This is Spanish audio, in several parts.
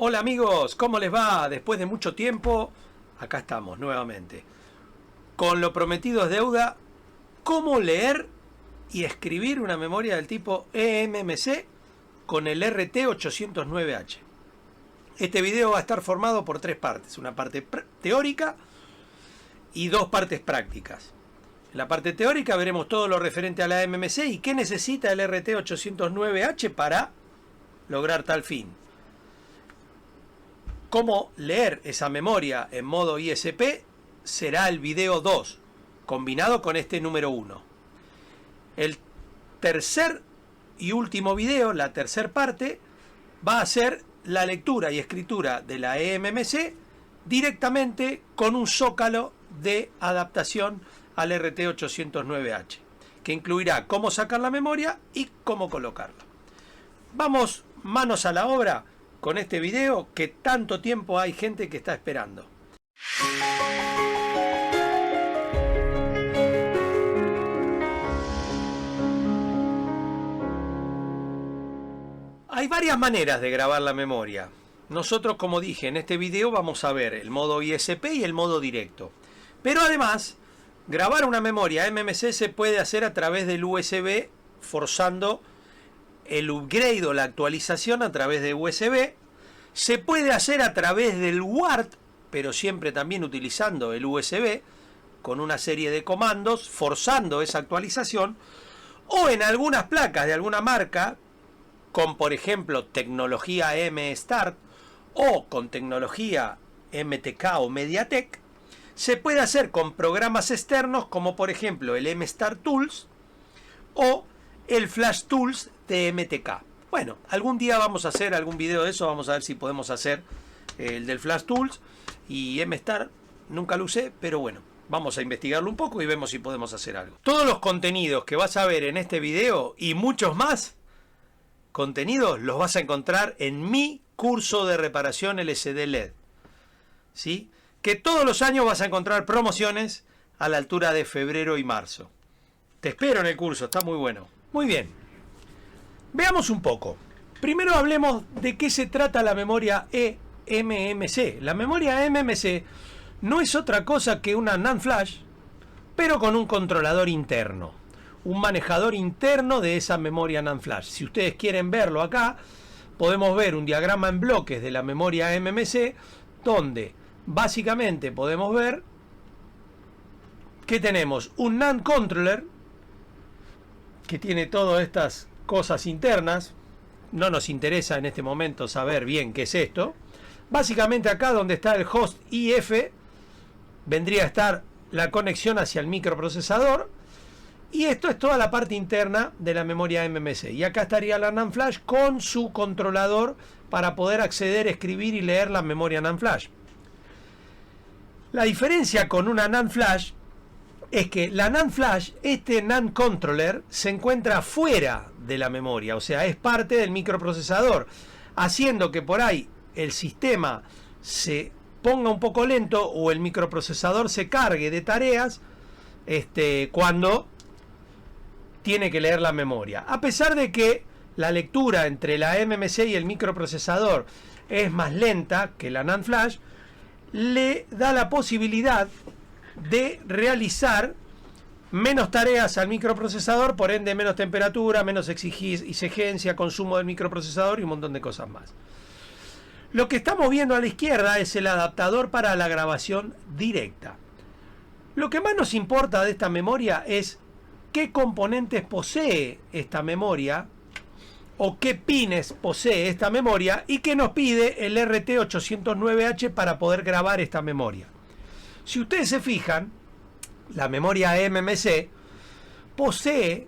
Hola amigos, ¿cómo les va? Después de mucho tiempo, acá estamos nuevamente. Con lo prometido es deuda, ¿cómo leer y escribir una memoria del tipo eMMC con el RT809H? Este video va a estar formado por tres partes, una parte teórica y dos partes prácticas. En la parte teórica veremos todo lo referente a la eMMC y qué necesita el RT809H para lograr tal fin. Cómo leer esa memoria en modo ISP será el video 2, combinado con este número 1. El tercer y último video, la tercera parte, va a ser la lectura y escritura de la eMMC directamente con un zócalo de adaptación al RT809H, que incluirá cómo sacar la memoria y cómo colocarla. Vamos manos a la obra con este video que tanto tiempo hay gente que está esperando. Hay varias maneras de grabar la memoria. Nosotros, como dije, en este video vamos a ver el modo ISP y el modo directo. Pero además, grabar una memoria eMMC se puede hacer a través del USB, forzando el upgrade o la actualización a través de USB. Se puede hacer a través del WART, pero siempre también utilizando el USB, con una serie de comandos, forzando esa actualización, o en algunas placas de alguna marca, con por ejemplo tecnología M-Start, o con tecnología MTK o MediaTek, se puede hacer con programas externos, como por ejemplo el M-Start Tools, o el Flash Tools de MTK. Bueno, algún día vamos a hacer algún video de eso, vamos a ver si podemos hacer el del Flash Tools y M-Start, nunca lo usé, pero bueno, vamos a investigarlo un poco y vemos si podemos hacer algo. Todos los contenidos que vas a ver en este video y muchos más contenidos los vas a encontrar en mi curso de reparación LCD LED, ¿sí? Que todos los años vas a encontrar promociones a la altura de febrero y marzo. Te espero en el curso, está muy bueno. Muy bien, veamos un poco. Primero hablemos de qué se trata la memoria eMMC. La memoria eMMC no es otra cosa que una NAND flash, pero con un controlador interno, un manejador interno de esa memoria NAND flash. Si ustedes quieren verlo acá, podemos ver un diagrama en bloques de la memoria eMMC, donde básicamente podemos ver que tenemos un NAND controller que tiene todas estas cosas internas. No nos interesa en este momento saber bien qué es esto. Básicamente acá donde está el host IF vendría a estar la conexión hacia el microprocesador, y esto es toda la parte interna de la memoria eMMC. Y acá estaría la NAND flash con su controlador para poder acceder, escribir y leer la memoria NAND flash. La diferencia con una NAND flash es que la NAND flash, este NAND controller, se encuentra fuera de la memoria, o sea, es parte del microprocesador, haciendo que por ahí el sistema se ponga un poco lento o el microprocesador se cargue de tareas cuando tiene que leer la memoria. A pesar de que la lectura entre la eMMC y el microprocesador es más lenta que la NAND flash, le da la posibilidad de realizar menos tareas al microprocesador, por ende menos temperatura, menos exigencia, consumo del microprocesador y un montón de cosas más. Lo que estamos viendo a la izquierda es el adaptador para la grabación directa. Lo que más nos importa de esta memoria es qué componentes posee esta memoria, o qué pines posee esta memoria, y qué nos pide el RT809H para poder grabar esta memoria. Si ustedes se fijan, la memoria eMMC posee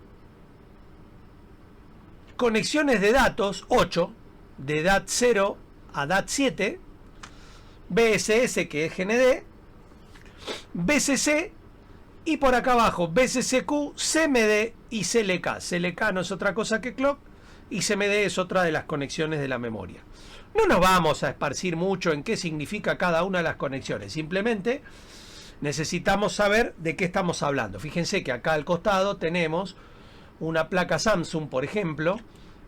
conexiones de datos 8, de DAT0 a DAT7, BSS, que es GND, BCC, y por acá abajo BCCQ, CMD y CLK. CLK no es otra cosa que clock, y CMD es otra de las conexiones de la memoria. No nos vamos a esparcir mucho en qué significa cada una de las conexiones, simplemente necesitamos saber de qué estamos hablando. Fíjense que acá al costado tenemos una placa Samsung, por ejemplo,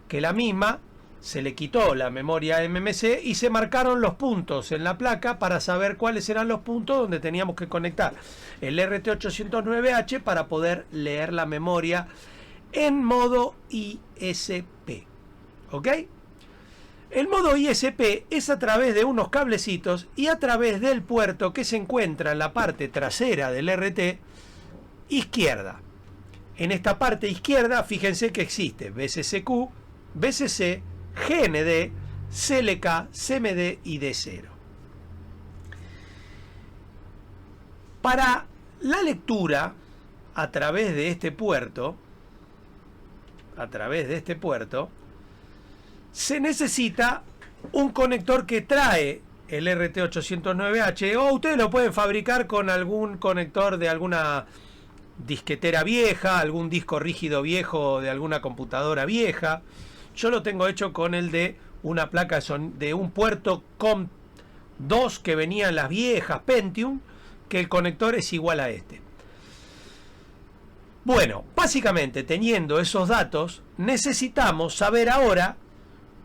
que la misma se le quitó la memoria MMC y se marcaron los puntos en la placa para saber cuáles eran los puntos donde teníamos que conectar el RT809H para poder leer la memoria en modo ISP. ¿Ok? El modo ISP es a través de unos cablecitos y a través del puerto que se encuentra en la parte trasera del RT izquierda. En esta parte izquierda, fíjense que existe BCCQ, BCC, GND, CLK, CMD y D0. Para la lectura a través de este puerto, se necesita un conector que trae el RT809H, o ustedes lo pueden fabricar con algún conector de alguna disquetera vieja, algún disco rígido viejo de alguna computadora vieja. Yo lo tengo hecho con el de una placa de un puerto COM2 que venía en las viejas Pentium, que el conector es igual a este. Bueno, básicamente teniendo esos datos, necesitamos saber ahora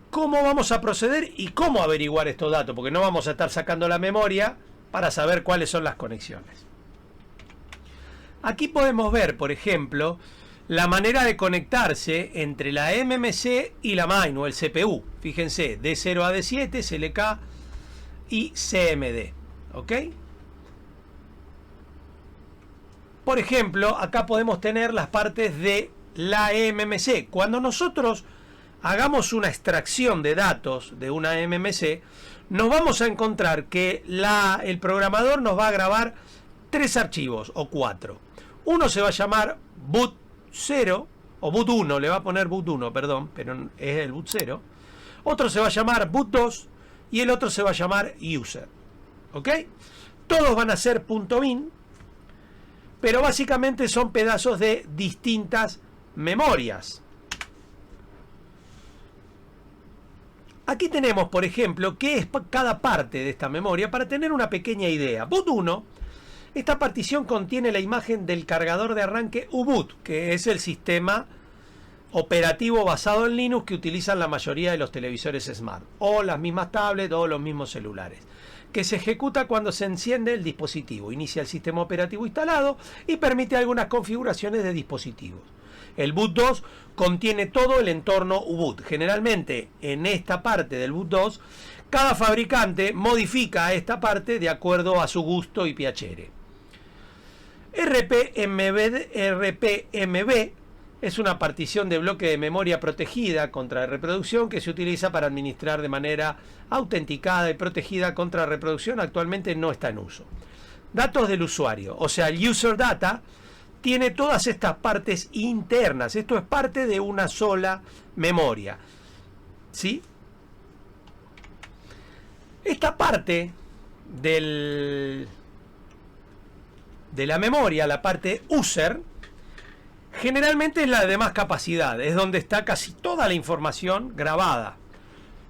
cómo vamos a proceder y cómo averiguar estos datos, porque no vamos a estar sacando la memoria para saber cuáles son las conexiones. Aquí podemos ver, por ejemplo, la manera de conectarse entre la MMC y la MAIN o el CPU. Fíjense, D0 a D7, CLK y CMD. ¿Ok? Por ejemplo, acá podemos tener las partes de la MMC. Cuando nosotros hagamos una extracción de datos de una MMC, nos vamos a encontrar que el programador nos va a grabar 3 archivos o 4. Uno se va a llamar boot 0 o boot 1, le va a poner boot 1, perdón, pero es el boot 0. Otro se va a llamar boot 2 y el otro se va a llamar user. ¿Ok? Todos van a ser .bin, pero básicamente son pedazos de distintas memorias. Aquí tenemos, por ejemplo, qué es cada parte de esta memoria para tener una pequeña idea. Boot 1, esta partición contiene la imagen del cargador de arranque U-Boot, que es el sistema operativo basado en Linux que utilizan la mayoría de los televisores Smart, o las mismas tablets o los mismos celulares, que se ejecuta cuando se enciende el dispositivo, inicia el sistema operativo instalado y permite algunas configuraciones de dispositivos. El boot 2 contiene todo el entorno U-Boot. Generalmente en esta parte del boot 2, cada fabricante modifica esta parte de acuerdo a su gusto y piacere. RPMB es una partición de bloque de memoria protegida contra reproducción que se utiliza para administrar de manera autenticada y protegida contra reproducción. Actualmente no está en uso. Datos del usuario, o sea, el user data, tiene todas estas partes internas. Esto es parte de una sola memoria. ¿Sí? Esta parte de la memoria, la parte user, generalmente es la de más capacidad. Es donde está casi toda la información grabada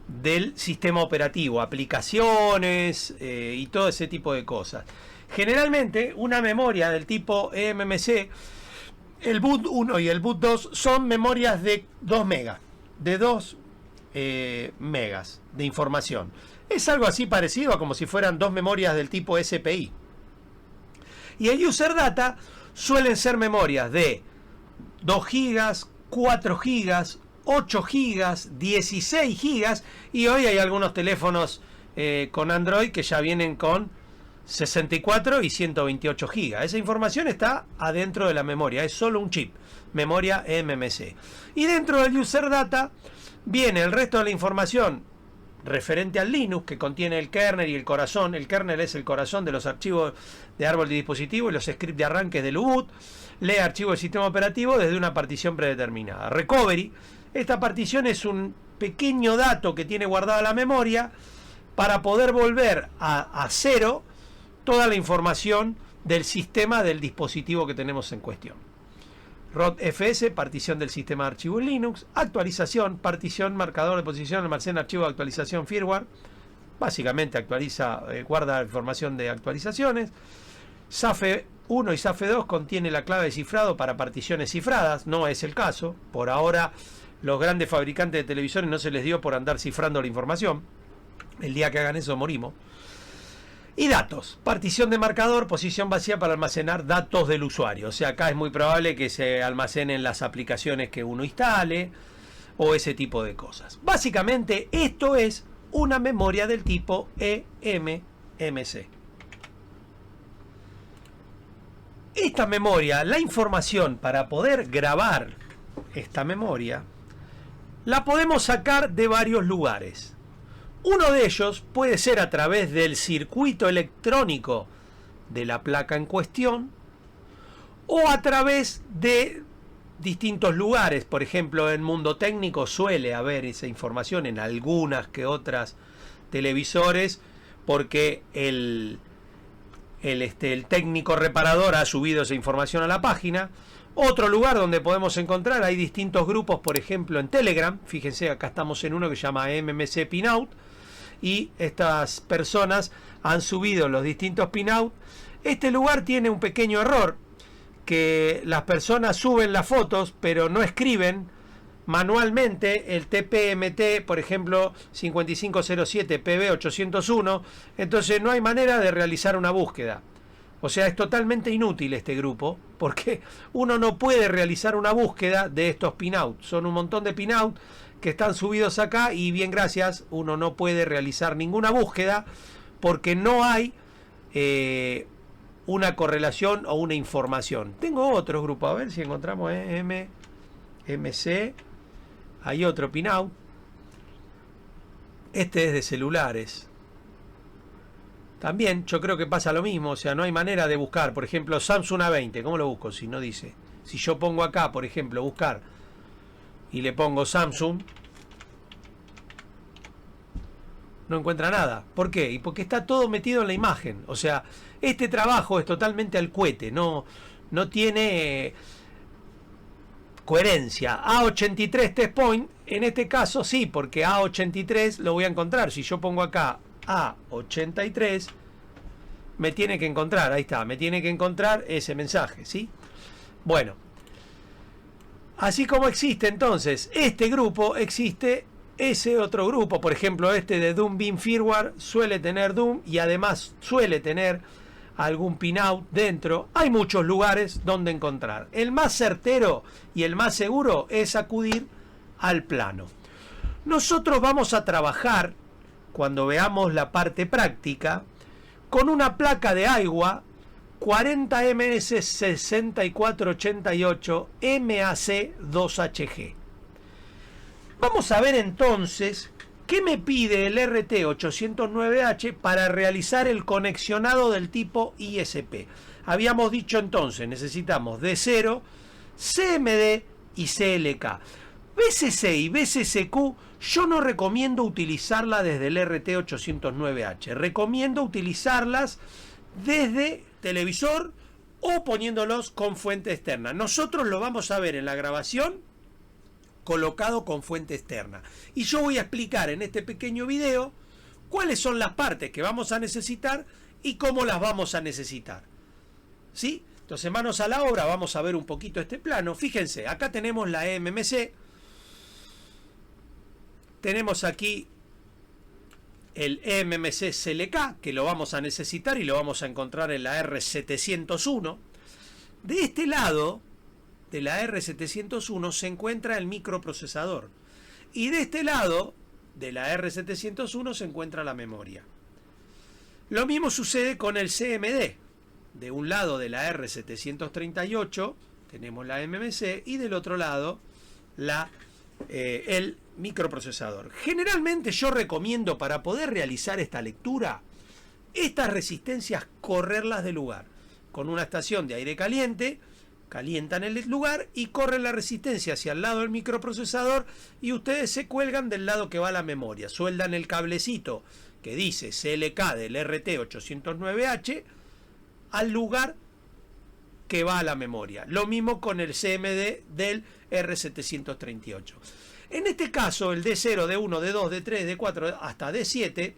del sistema operativo, aplicaciones y todo ese tipo de cosas. Generalmente una memoria del tipo eMMC, el boot 1 y el boot 2 son memorias de 2 megas, de 2 megas de información. Es algo así parecido a como si fueran 2 memorias del tipo SPI. Y el user data suelen ser memorias de 2 gigas, 4 gigas, 8 gigas, 16 gigas y hoy hay algunos teléfonos con Android que ya vienen con 64 y 128 gigas. Esa información está adentro de la memoria, es solo un chip, memoria eMMC. Y dentro del user data viene el resto de la información referente al Linux, que contiene el kernel y el corazón. El kernel es el corazón de los archivos de árbol de dispositivo y los scripts de arranque del U-Boot. Lee archivos del sistema operativo desde una partición predeterminada. Recovery, esta partición es un pequeño dato que tiene guardada la memoria para poder volver a cero toda la información del sistema del dispositivo que tenemos en cuestión. ROTFS, partición del sistema de archivo en Linux. Actualización, partición, marcador de posición, almacena archivo de actualización firmware. Básicamente actualiza, guarda información de actualizaciones. SAFE 1 y SAFE 2 contiene la clave de cifrado para particiones cifradas. No es el caso. Por ahora los grandes fabricantes de televisores no se les dio por andar cifrando la información. El día que hagan eso morimos. Y datos, partición de marcador, posición vacía para almacenar datos del usuario. O sea, acá es muy probable que se almacenen las aplicaciones que uno instale o ese tipo de cosas. Básicamente esto es una memoria del tipo eMMC. Esta memoria, la información para poder grabar esta memoria, la podemos sacar de varios lugares. Uno de ellos puede ser a través del circuito electrónico de la placa en cuestión o a través de distintos lugares. Por ejemplo, en Mundo Técnico suele haber esa información en algunas que otras televisores porque el técnico reparador ha subido esa información a la página. Otro lugar donde podemos encontrar, hay distintos grupos, por ejemplo en Telegram. Fíjense, acá estamos en uno que se llama MMC Pinout y estas personas han subido los distintos pinout. Este lugar tiene un pequeño error, que las personas suben las fotos pero no escriben manualmente el TPMT, por ejemplo 5507 PB 801, entonces no hay manera de realizar una búsqueda. O sea, es totalmente inútil este grupo porque uno no puede realizar una búsqueda de estos pinout. Son un montón de pinout que están subidos acá y bien gracias, uno no puede realizar ninguna búsqueda porque no hay una correlación o una información. Tengo otro grupo, a ver si encontramos MC. Hay otro pinout. Este es de celulares. También yo creo que pasa lo mismo, o sea, no hay manera de buscar. Por ejemplo, Samsung A20, ¿cómo lo busco? Si no dice. Si yo pongo acá, por ejemplo, buscar y le pongo Samsung, no encuentra nada. ¿Por qué? Y porque está todo metido en la imagen. O sea, este trabajo es totalmente al cohete, no tiene coherencia. A83 test point, en este caso sí, porque A83 lo voy a encontrar. Si yo pongo acá A83, me tiene que encontrar, ahí está, me tiene que encontrar ese mensaje, ¿sí? Bueno, así como existe entonces este grupo, existe ese otro grupo. Por ejemplo, este de Doom Beam Firmware suele tener Doom y además suele tener algún pinout dentro. Hay muchos lugares donde encontrar. El más certero y el más seguro es acudir al plano. Nosotros vamos a trabajar, cuando veamos la parte práctica, con una placa de agua 40MS6488 MAC2HG. Vamos a ver entonces qué me pide el RT809H para realizar el conexionado del tipo ISP. Habíamos dicho entonces, necesitamos D0, CMD y CLK. BCC y BCCQ yo no recomiendo utilizarla desde el RT809H. Recomiendo utilizarlas desde televisor o poniéndolos con fuente externa. Nosotros lo vamos a ver en la grabación colocado con fuente externa. Y yo voy a explicar en este pequeño video cuáles son las partes que vamos a necesitar y cómo las vamos a necesitar. ¿Sí? Entonces, manos a la obra, vamos a ver un poquito este plano. Fíjense, acá tenemos la MMC. Tenemos aquí el MMC CLK, que lo vamos a necesitar y lo vamos a encontrar en la R701. De este lado de la R701 se encuentra el microprocesador. Y de este lado de la R701 se encuentra la memoria. Lo mismo sucede con el CMD. De un lado de la R738 tenemos la MMC y del otro lado el microprocesador. Generalmente yo recomiendo, para poder realizar esta lectura, estas resistencias correrlas de lugar. Con una estación de aire caliente, calientan el lugar y corren la resistencia hacia el lado del microprocesador y ustedes se cuelgan del lado que va la memoria. Sueldan el cablecito que dice CLK del RT809H al lugar que va a la memoria. Lo mismo con el CMD del R738. En este caso, el D0, D1, D2, D3, D4 hasta D7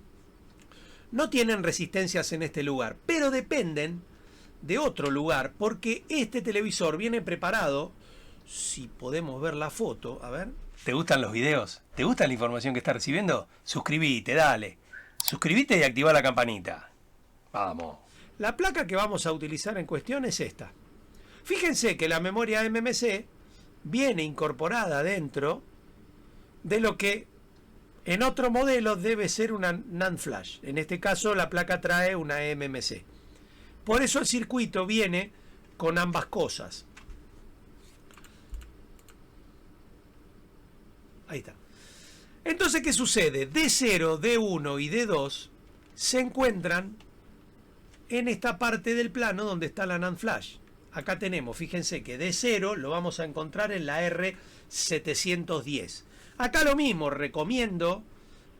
no tienen resistencias en este lugar, pero dependen de otro lugar, porque este televisor viene preparado, si podemos ver la foto, a ver, ¿Te gustan los videos? ¿Te gusta la información que estás recibiendo? Suscribite, dale. Suscribite y activa la campanita. Vamos. La placa que vamos a utilizar en cuestión es esta. Fíjense que la memoria MMC viene incorporada dentro de lo que en otro modelo debe ser una NAND flash. En este caso la placa trae una MMC. Por eso el circuito viene con ambas cosas. Ahí está. Entonces, ¿qué sucede? D0, D1 y D2 se encuentran en esta parte del plano donde está la NAND flash. Acá tenemos, fíjense que D0 lo vamos a encontrar en la R710. Acá lo mismo, recomiendo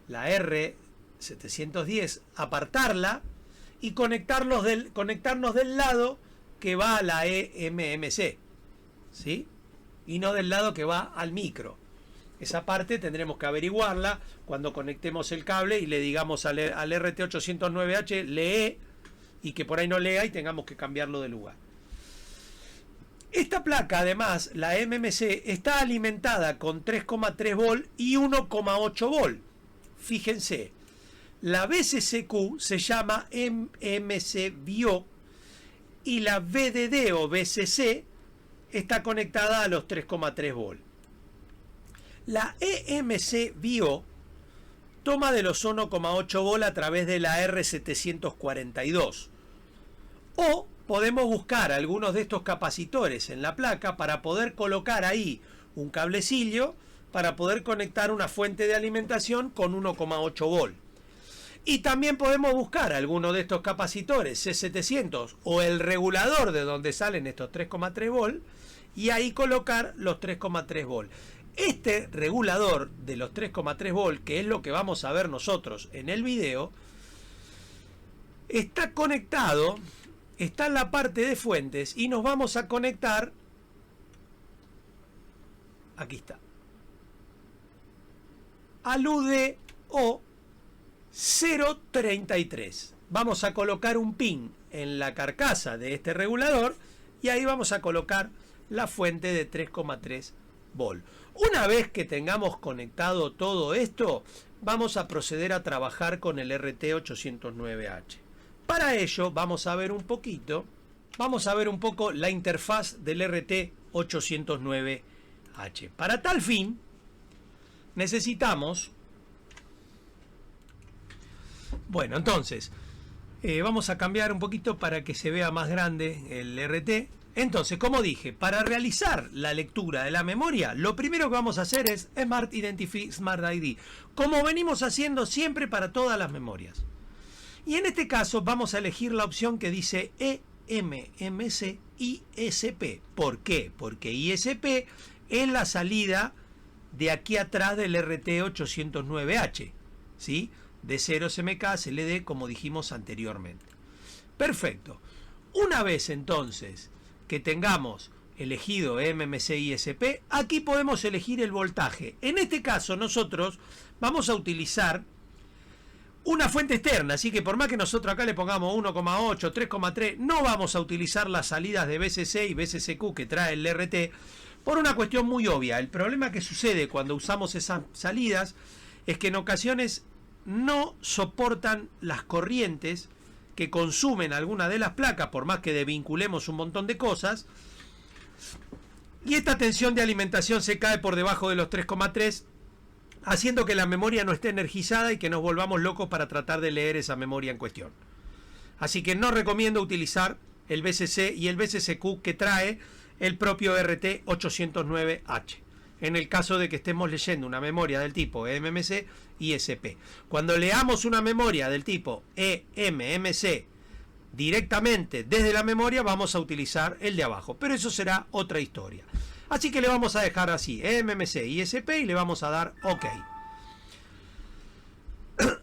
la R710, apartarla y conectarnos del lado que va a la eMMC, ¿sí? Y no del lado que va al micro. Esa parte tendremos que averiguarla cuando conectemos el cable y le digamos al RT809H lee, y que por ahí no lea y tengamos que cambiarlo de lugar. Esta placa, además, la MMC, está alimentada con 3,3 volt y 1,8 volt. Fíjense, la BCCQ se llama MMC BIO y la VDD o BCC está conectada a los 3,3 volt. La EMC BIO toma de los 1,8 volt a través de la R742. O podemos buscar algunos de estos capacitores en la placa para poder colocar ahí un cablecillo para poder conectar una fuente de alimentación con 1,8 volt. Y también podemos buscar alguno de estos capacitores C700 o el regulador de donde salen estos 3,3 volt y ahí colocar los 3,3 volt. Este regulador de los 3,3 volt, que es lo que vamos a ver nosotros en el video, está conectado, está en la parte de fuentes y nos vamos a conectar, aquí está, al UDO 033. Vamos a colocar un pin en la carcasa de este regulador y ahí vamos a colocar la fuente de 3,3 volt. Una vez que tengamos conectado todo esto, vamos a proceder a trabajar con el RT809H. Para ello vamos a ver un poco la interfaz del RT809H. Para tal fin necesitamos, bueno, entonces vamos a cambiar un poquito para que se vea más grande el RT. Entonces, como dije, para realizar la lectura de la memoria, lo primero que vamos a hacer es Smart Identify Smart ID, como venimos haciendo siempre para todas las memorias. Y en este caso vamos a elegir la opción que dice eMMC ISP. ¿Por qué? Porque ISP es la salida de aquí atrás del RT809H, ¿sí? De 0 SMK CLD, como dijimos anteriormente. Perfecto. Una vez entonces que tengamos elegido MMC ISP, aquí podemos elegir el voltaje. En este caso nosotros vamos a utilizar una fuente externa, así que por más que nosotros acá le pongamos 1,8, 3,3, no vamos a utilizar las salidas de BCC y BCCQ que trae el RT por una cuestión muy obvia. El problema que sucede cuando usamos esas salidas es que en ocasiones no soportan las corrientes que consumen alguna de las placas, por más que desvinculemos un montón de cosas, y esta tensión de alimentación se cae por debajo de los 3,3, haciendo que la memoria no esté energizada y que nos volvamos locos para tratar de leer esa memoria en cuestión. Así que no recomiendo utilizar el BCC y el BCCQ que trae el propio RT809H. En el caso de que estemos leyendo una memoria del tipo eMMC ISP. Cuando leamos una memoria del tipo eMMC directamente desde la memoria, vamos a utilizar el de abajo, pero eso será otra historia. Así que le vamos a dejar así, eMMC ISP, y le vamos a dar OK.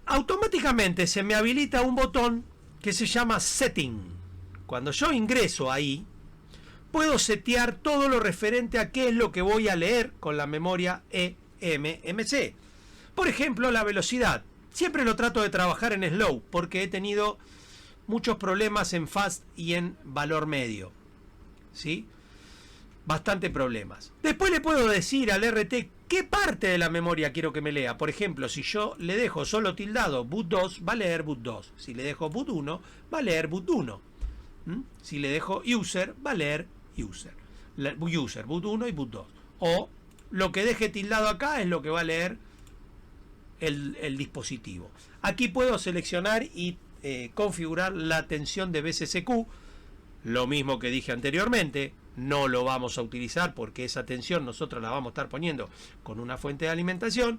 Automáticamente se me habilita un botón que se llama Setting. Cuando yo ingreso ahí, puedo setear todo lo referente a qué es lo que voy a leer con la memoria eMMC. Por ejemplo, la velocidad. Siempre lo trato de trabajar en slow porque he tenido muchos problemas en fast y en valor medio, ¿sí? Bastante problemas. Después le puedo decir al RT ¿Qué parte de la memoria quiero que me lea? Por ejemplo, si yo le dejo solo tildado boot 2, va a leer boot 2. Si le dejo boot 1, va a leer boot 1. Si le dejo user, va a leer user. User, boot 1 y boot 2. O lo que deje tildado acá es lo que va a leer el dispositivo. Aquí puedo seleccionar y configurar la tensión de BCCQ. Lo mismo que dije anteriormente, no lo vamos a utilizar porque esa tensión nosotros la vamos a estar poniendo con una fuente de alimentación.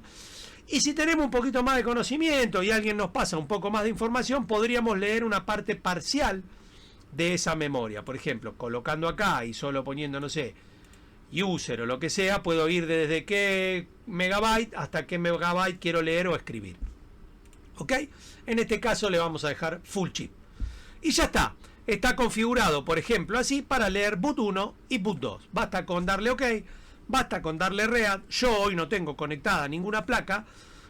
Y si tenemos un poquito más de conocimiento y alguien nos pasa un poco más de información, podríamos leer una parte parcial de esa memoria. Por ejemplo, colocando acá y solo poniendo, no sé, user o lo que sea, puedo ir desde qué megabyte hasta qué megabyte quiero leer o escribir. ¿Ok? En este caso le vamos a dejar full chip. Y ya está. Está configurado, por ejemplo, así para leer boot 1 y boot 2. Basta con darle OK, basta con darle read. Yo hoy no tengo conectada ninguna placa,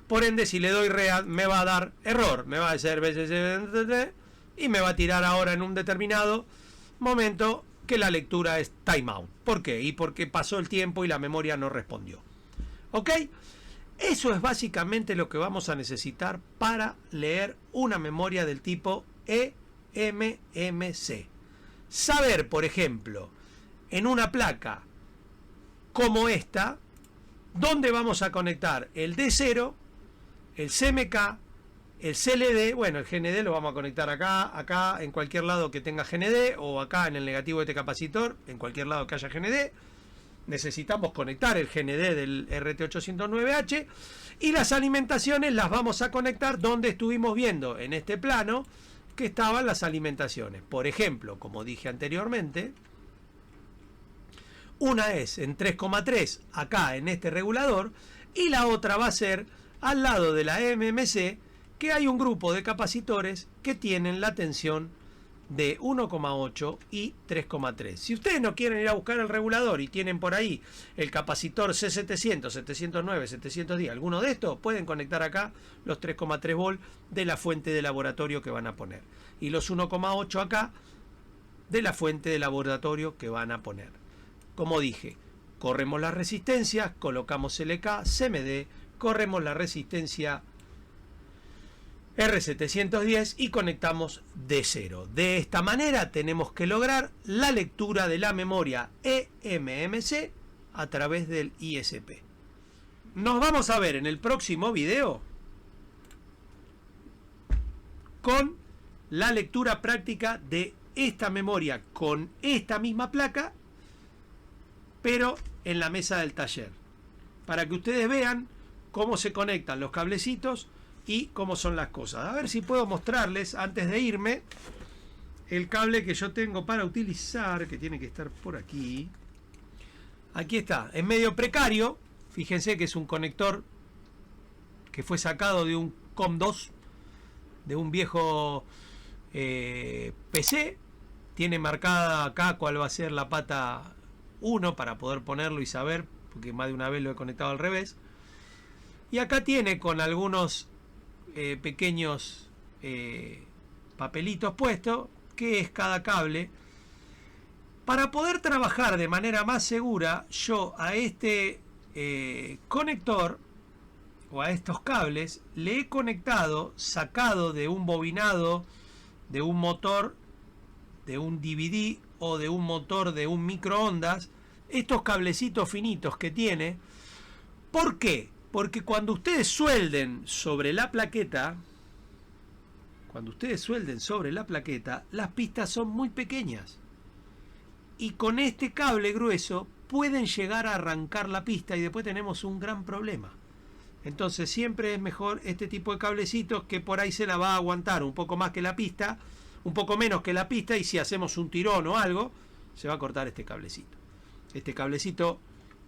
por ende si le doy read me va a dar error, me va a decir y me va a tirar ahora en un determinado momento que la lectura es timeout. ¿Por qué? Y porque pasó el tiempo y la memoria no respondió. ¿Ok? Eso es básicamente lo que vamos a necesitar para leer una memoria del tipo eMMC. Saber, por ejemplo, en una placa como esta, dónde vamos a conectar el D0, el CMK, el CLD. Bueno, el GND lo vamos a conectar acá, en cualquier lado que tenga GND, o acá en el negativo de este capacitor, en cualquier lado que haya GND. Necesitamos conectar el GND del RT809H y las alimentaciones las vamos a conectar donde estuvimos viendo en este plano que estaban las alimentaciones. Por ejemplo, como dije anteriormente, una es en 3,3 acá en este regulador y la otra va a ser al lado de la MMC, que hay un grupo de capacitores que tienen la tensión de 1,8 y 3,3. Si ustedes no quieren ir a buscar el regulador y tienen por ahí el capacitor C700, 709, 710, alguno de estos, pueden conectar acá los 3,3 volt de la fuente de laboratorio que van a poner y los 1,8 acá de la fuente de laboratorio que van a poner. Como dije, corremos las resistencias, colocamos LK, CMD, corremos la resistencia R710 y conectamos D0. De esta manera tenemos que lograr la lectura de la memoria eMMC a través del ISP. Nos vamos a ver en el próximo video con la lectura práctica de esta memoria con esta misma placa, pero en la mesa del taller, para que ustedes vean cómo se conectan los cablecitos y cómo son las cosas. A ver si puedo mostrarles antes de irme el cable que yo tengo para utilizar, que tiene que estar por aquí. Aquí está, es medio precario. Fíjense que es un conector que fue sacado de un COM2, de un viejo PC. Tiene marcada acá cuál va a ser la pata 1 para poder ponerlo y saber, porque más de una vez lo he conectado al revés. Y acá tiene con algunos pequeños papelitos puestos, que es cada cable. Para poder trabajar de manera más segura, yo a este conector o a estos cables le he conectado, sacado de un bobinado de un motor de un DVD o de un motor de un microondas, estos cablecitos finitos que tiene. ¿Por qué? Porque cuando ustedes suelden sobre la plaqueta, las pistas son muy pequeñas. Y con este cable grueso pueden llegar a arrancar la pista y después tenemos un gran problema. Entonces siempre es mejor este tipo de cablecitos, que por ahí se la va a aguantar un poco más que la pista, un poco menos que la pista, y si hacemos un tirón o algo, se va a cortar este cablecito. Este cablecito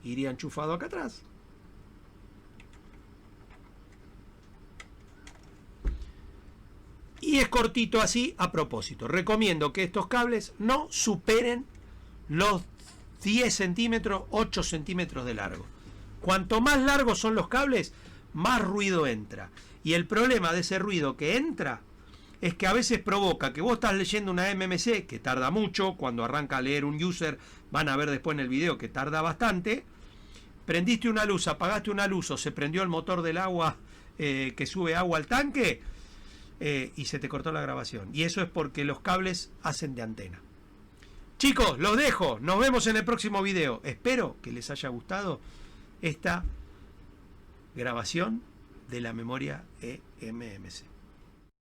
iría enchufado acá atrás. Y es cortito así a propósito. Recomiendo que estos cables no superen los 10 centímetros, 8 centímetros de largo. Cuanto más largos son los cables, más ruido entra. Y el problema de ese ruido que entra es que a veces provoca que vos estás leyendo una MMC, que tarda mucho. Cuando arranca a leer un user, van a ver después en el video que tarda bastante. prendiste una luz, apagaste una luz o se prendió el motor del agua que sube agua al tanque y se te cortó la grabación. Y eso es porque los cables hacen de antena. Chicos, los dejo. Nos vemos en el próximo video. Espero que les haya gustado esta grabación de la memoria eMMC.